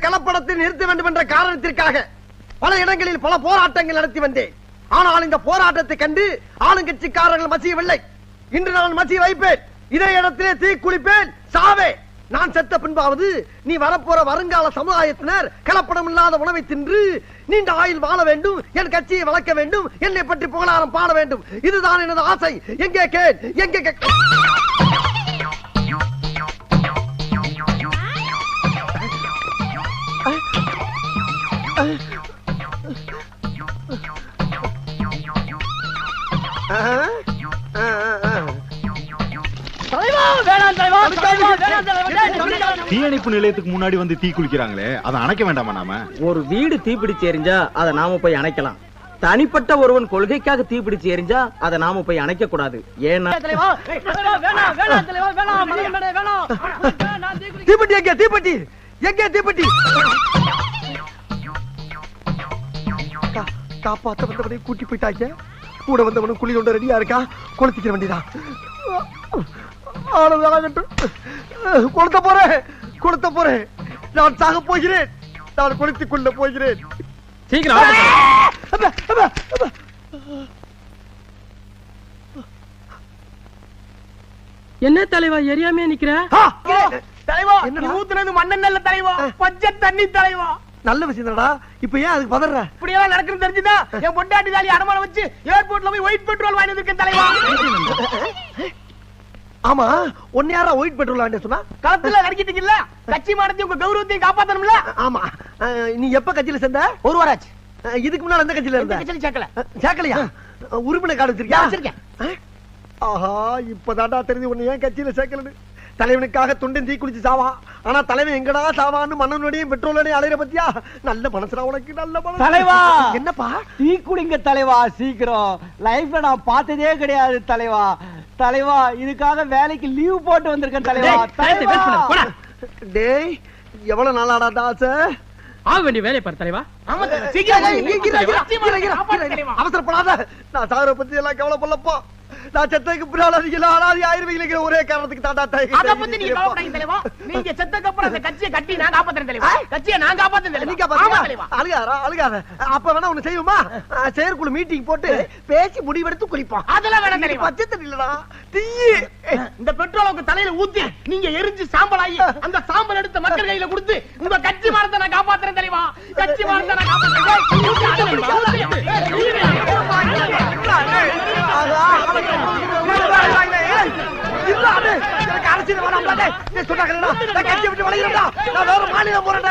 கலப்படத்தை நிறுத்த வேண்டும் என்ற காரணத்திற்காக பல இடங்களில் பல போராட்டங்கள் நடத்தி வந்தேன். ஆனால் இந்த போராட்டத்தை கண்டு ஆளுங்கட்சிக்காரர்கள் மசியவில்லை. இன்று நான் மசிய வைப்பேன். இதே இடத்திலே தீ குளிப்பேன், சாவே. நான் செத்த பின்பாவது நீ வரப்போற வருங்கால சமுதாயத்தினர் கலப்படம் இல்லாத உணவை தின்று நீண்ட ஆயுள் வாழ வேண்டும், என் கட்சியை வளர்க்க வேண்டும், என்னை பற்றி புகழாரம் பாட வேண்டும். இதுதான் எனது ஆசை. எங்கே கேள், எங்கே தீயணைப்பு நிலையத்துக்கு முன்னாடி வந்து தீ குளிக்கிறாங்களே, அதை அணைக்க வேண்டாமா? நாம ஒரு வீடு தீப்பிடிச்சு எரிஞ்சா அதை நாம போய் அணைக்கலாம். தனிப்பட்ட ஒருவன் கொள்கைக்காக தீப்பிடிச்சு எரிஞ்சா அதை நாம போய் அணைக்க கூடாது. ஏன்னா தீப்பெட்டி எங்கே, தீப்பெட்டி எங்கே, தீப்பெட்டி காப்பாத்த வந்தவனை கூட்டி போயிட்டாங்க. கூட வந்தவனும் குழி கொண்ட ரெடியா இருக்கா. கொளுத்திக்கிற வேண்டியதான். கொளுத்த போறேன். நான் சாக போகிறேன். நான் கொளுத்திக் கொள்ள போகிறேன். சீக்கிரம் என்ன தலைவா எரியாமே நிக்கிற? தலைவா ஊத்துனது மண்ணெண்ணெல்ல தலைவா, பச்சை தண்ணி தலைவா. நல்ல விஷயம். இப்ப ஏன் அதுக்கு பதற? இப்படியெல்லாம் நடக்குன்னு தெரிஞ்சுதான் என் பொண்டாட்டி தாலி அடமானம் வச்சு ஏர்போர்ட்ல போய் ஒயிட் பெட்ரோல் வாங்கி வந்திருக்கேன் தலைவா. ஆமா, ஒன்னு யாரா ஒயிட் பெட்ரோல் வாங்கி சொன்னா? களத்துல நடிக்கிட்டீங்கல்ல, கட்சி மானத்தையும் உங்க கௌரவத்தையும் காப்பாத்தணும்ல. ஆமா. நீ எப்ப கட்சியில சேர்ந்த? ஒரு வாரம் ஆச்சு. இதுக்கு முன்னால எந்த கட்சியில இருந்த? கட்சியில சேர்க்கல. சேர்க்கலையா? உறுப்பினர் கார்டு வச்சிருக்கியா? வச்சிருக்கேன். ஆஹா, இப்பதான்டா தெரிஞ்சு ஒண்ணு ஏன் கட்சியில சேர்க்கலன்னு. தலைவனுக்காக துண்டன் தீ குளிச்சு சாவா. ஆனா தலைவன் எங்கடா சாவான்னு மண்ணனோடையும் பெட்ரோலோடையும் அலையிற பத்தியா? நல்ல மனசுடா உனக்கு, நல்ல மனசு. தலைவா, என்னப்பா? டீ குடிங்க தலைவா, சீக்கிரம். லைஃப்ல நான் பார்த்ததே கிடையாது தலைவா. தலைவா, இதுக்காக வேலைக்கு லீவ் போட்டு வந்திருக்கேன் தலைவா. டேய், எவ்வளவு நாளாடா தாச? ஆக வேண்டிய வேலையை பாரு தலைவா. அவசரப்படாத. நான் சாகர பத்தி எல்லாம் கவலைப்படலப்பா. நான் செத்ததுக்கு பின்னாடி ஆயிருவீங்க ஒரே காரணத்துக்கு தாண்டா. அத பத்தி நீங்க கவலைப்படாதீங்க தலைவா. நீங்க செத்ததுக்கு அப்புறம் அந்த கட்சியை கட்டி நான் காப்பாத்துறேன் தலைவா. கட்சியை நான் காப்பாத்துறேன். நீங்க காப்பாத்துங்க. அழுகாத. அப்ப வேணா ஒண்ணு செய்வோமா? செயற்குழு மீட்டிங் போட்டு பேசி முடிவெடுத்து குளிப்போம். அதெல்லாம் வேணாம் தலைவா. பச்சை தண்ணி இல்லடா, தீ. இந்த பெட்ரோல் உங்க தலையில ஊத்தி நீங்க எரிஞ்சு சாம்பல் ஆகி அந்த சாம்பல் எடுத்து மக்கள் கையில கொடுத்து உங்க கட்சி மானத்தை நான் காப்பாத்துறேன் தலைவா. கட்சி மானத்தை நான் காப்பாத்துறேன். அரசியல் வேணாம். சொன்னாங்க கட்சியை விட்டு வளைகிறா. நான் வேற மாநிலம் போறேன்.